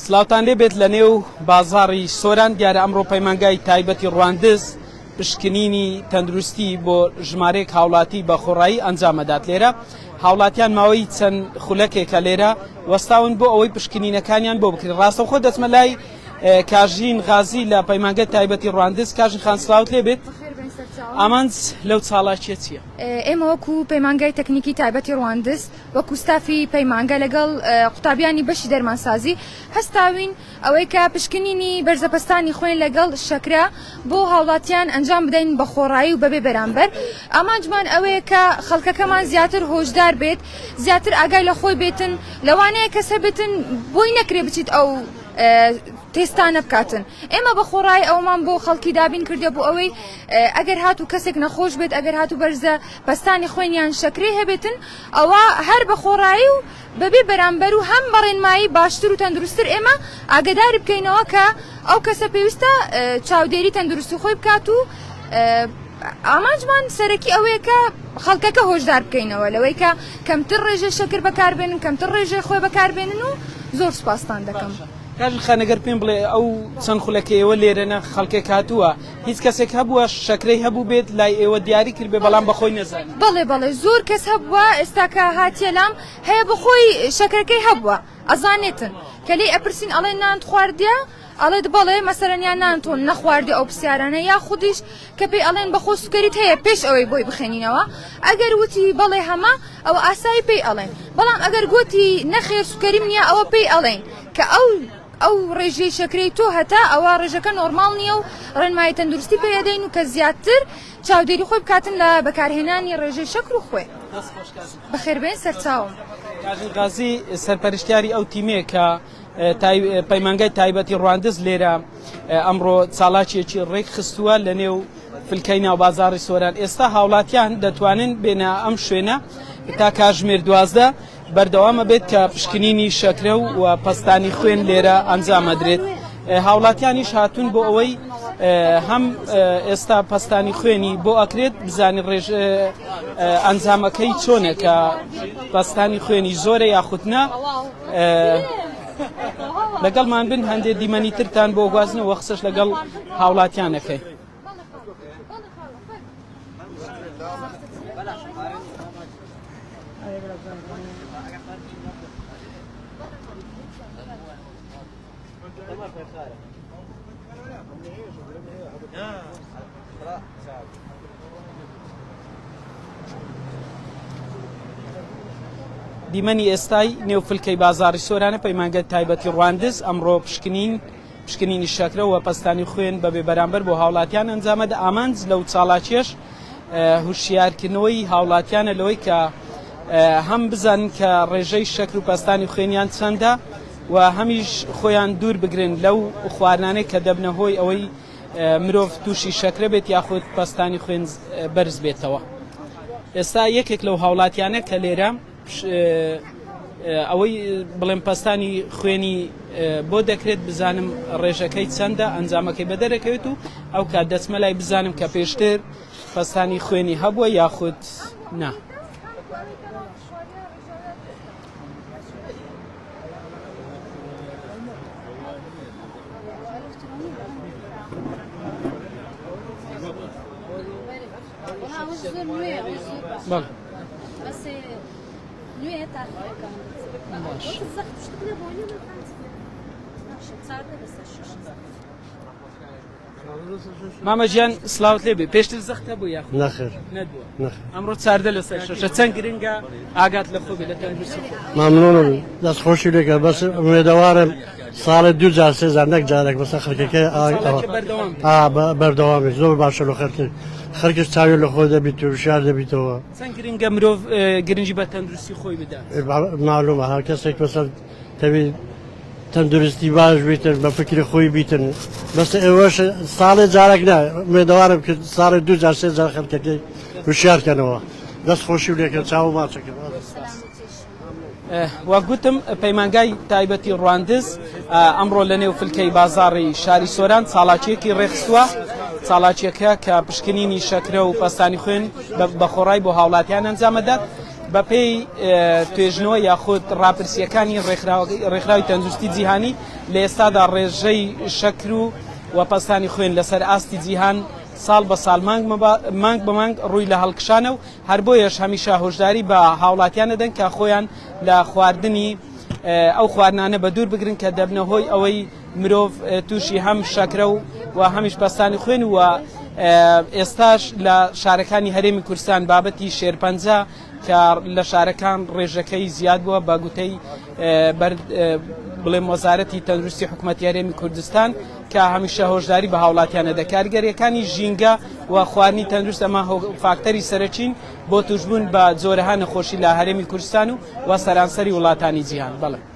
سلااوتان لێ بێت لە نێو بازاڕی سۆران دیارە ئەمڕۆ پەیمانگای تایبەتی ڕواندز پشکنینی تەندروستی بۆ ژمارەیەک هاوڵاتی بە خۆڕایی ئەنجامەدات. لێرە هاوڵاتیان ماوەی چەند خولەکێکە لێرە وەستاون بۆ ئەوەی پشکنینەکانیان بۆ بکرێت. ڕاستەوخۆ دەچمە لای کاژین غازی لە پەیمانگای تایبەتی ڕواندز. کاژین خان سلااوت لێ بێت. ئامانج لەو چاڵاکیە چییە؟ ئێمە وەکو پەیمانگای تەکنیکی تایبەتی ڕواندز وەکو ستافی پەیمانگە لەگەڵ قوتابیانی بەشی دەرمانسازی هەستاوین ئەوەی کە پشکنینی بەرزەپەستانی خوێن لەگەڵ شەکرا بۆ هاوڵاتیان ئەنجام بدەین بە خۆڕایی و بەبێ بەرامبەر. ئامانجمان ئەوەیە کە خەڵکەکەمان زیاتر هۆشدار بێت، زیاتر ئاگای لە خۆی بێتن، لەوانەیە کەسە بێتن بۆی نەکرێ بچیت ئەو تێستانە بکاتن. ئێمە بە خۆڕایی ئەومان بۆ خەڵکی دابین کردێ بۆ ئەوەی ئەگەر هاتوو کەسێک نەخۆش بێت، ئەگەر هاتوو بەرزە پەستانی خوێنیان شەکرێ هەبێتن، ئەوە هەر بە خۆڕایی و بەبێ بەرامبەر و هەم بەڕێنمایی باشتر و تەندروستتر ئێمە ئاگداری بکەینەوە کە ئەو کەسە پێویستە چاودێری تەندروستی خۆی بکات و ئامانجمان سەرەکی ئەوەیە کە خەڵکەکە هۆشدار بکەینەوە لەوەی کە کەمتر ڕێژەی شەکر بەکاربێنن، کەمتر ڕێژەی خۆی بەکاربێنن و زۆر سوپاستان دەکەم. کاژن خانەگەر پێم بڵێ ئەو چەند خولەکەیەوە لێرەنە خەڵکێک هاتووە، هیچ کەسێک هەبووە شەکرەی هەبوو بێت لای ئێوە دیاری کرد بێ بەڵام بەخۆی نەزانێت؟ بەڵێ زۆر کەس هەبووە ئێستا کە هاتیە لام هەیە بەخۆی شەکرەکەی هەبووە ئەزانێتن کە لێ ئەپرسین ئەڵێ نانت خواردیە، ئەڵێت بەڵێ مەسەرەنیان نانتۆن نەخواردی ئەو پرسیارانە، یا خودیش کە پێی ئەڵێن بەخۆ سوکەریت هەیە پێش ئەوەی بۆی بخێنینەوە. ئەگەر وتی بەڵێ هەمە ئەوە ئاسایی پێی ئەڵێن، بەڵام ئەگەر گوتی نەخێر سوکەریم نییە ئەوە پێی ئەڵێن کە ئەو ڕێژەی شەکرەی تۆ هەتا ئەوە ڕێژەکە نۆرماڵ نییە و ڕێنمایی تەندروستی پێدەین و کە زیاتر چاودێری خۆی بکاتن لە بەکارهێنانی ڕێژەی شەکر و خوێ. بەخێربێن سەرچاوم. کاژن غازی سەرپەرشتیاری ئەو تیمەیە کە پەیمانگای تایبەتی ڕواندز لێرە ئەمڕۆ چاڵاکیەکی ڕێک خستووە لە نێو فلکەی ناو بازاڕی سۆران. ئێستا هاوڵاتیان دەتوانن بێنە ئەم شوێنە تا کاتژمێر 12 بەردەوامە بێت کە پشکنینی شەکرە و پەستانی خوێن لێرە ئەنجامەدرێت. هاوڵاتیانیش هاتوون بۆ ئەوەی هەم ئێستا پەستانی خوێنی بۆ ئەکرێت بزانین ڕێژ ئەنجامەکەی چۆنە کە پەستانی خوێنی زۆرە یاخودنا. لەگەڵمان بن هەندێک دیمەنیترتان بۆ گوازنەوە قسەش لەگەڵ هاوڵاتیانەکەی. دیمەنی ئێستای نێوفلکەی بازاڕی سۆرانە پەیمانگای تایبەتی ڕواندز ئەمڕۆ پشکنینی شەکرە و پەستانی خوێن بەبێ بەرامبەر بۆ هاوڵاتیان ئەنجامەدا. ئامانج لەو چاڵاکیەش هوشیارکردنەوەی هاوڵاتیانە لەوەی کە هەم بزانن کە ڕێژەی شەکر و پەستانی خوێنیان چەندە و هەمیش خۆیان دوور بگرن لەو خواردانەی کە دەبنە هۆی ئەوەی مرۆڤ تووشی شەکرە بێت یاخود پەستانی خوێن بەرز بێتەوە. ئێستا یەکێک لەو هاوڵاتیانە کە لێرە ئەوەی بڵێم پەستانی خوێنی بۆ دەکرێت بزانم ڕێژەکەی چەندە ئەنجامەکەی بە دەرەکەوێت و ئەو کات دەچمە لای بزانم کە پێشتر پەستانی خوێنی هەبووە یاخود نا. مامە گیان سلااوت لێبێ پێشتر زەختە بوو یاخود نەخێر نەبووە ئەمڕۆ چاردە لەسەر شەشە چەند گرنگە ئاگات لە خۆبێ لە تەندروستی خۆ. مامنونم دەستخۆشی لێکە بەس ئومێدەوارم ساڵێ 2 جار 3 جار نەک جارێک بەسەر خەڵکەکەی بەردەوامی زۆر باشە لە خەڵکیش چاوی لە خۆی دەبیت و شار دەبیتەوە. چەند گرنگە مرۆڤ گرنگی بە تەندروستی خۆی بدات؟ معلومە هەر کەسێک بەسەر تەوی تەندروستی باش بیتن بە فکری خۆی بیتن بەس ئێوەش ساڵێ جارێک نا ئومێدەوارم کرد ساڵێ 2 جار 3 جار خەڵکەکەی وشیارکەنەوە دەستخۆشی لێکە چاو ماچەکە. وەگوتم پەیمانگای تایبەتی ڕواندز ئەمڕۆ لە نێو فلکەی بازاڕی شاری سۆران چاڵاکیەکی ڕێخستووە. چاڵاکیەکە کە پشکنینی شەکرە و پەستانی خوێن بە خۆڕای بۆ هاوڵاتیان ئەنجامەدات. بەپێی توێژنەوە یاخود ڕاپرسیەکانی ڕێکخراوی تەندروستی جیهانی لە ئێستادا ڕێژەی شەکر و وەپەستانی خوێن لەسەر ئاستی جیهان ساڵ بە ساڵ مانگ بە مانگ ڕووی لە هەڵکشانە و هەر بۆیەش هەمیشە هۆشداری بە هاوڵاتیانە دەن کە خۆیان لە خواردنی ئەو خواردنانە بە دوور بگرن کە دەبنە هۆی ئەوەی مرۆڤ تووشی هەم شەکرە و هەمیش پەستانی خوێن و ئێستاش لە شارەکانی هەرێمی کوردستان بابەتی شێرپەنجە کە لە شارەکان ڕێژەکەی زیاد بووە بە گوتەی بڵێم وەزارەتی تەندروستی حکوومەتی هەرێمی کوردستان کە هەمیشە هۆشداری بە هاوڵاتیانە دەکات. کاریگەریەکانی ژینگە و خواردنی تەندروست ئەمە فاکتەری سەرەکین بۆ توشبوون بە جۆرەها نەخۆشی لە هەرێمی کوردستان و سەرانسەری وڵاتانی جیهان. بەڵێ.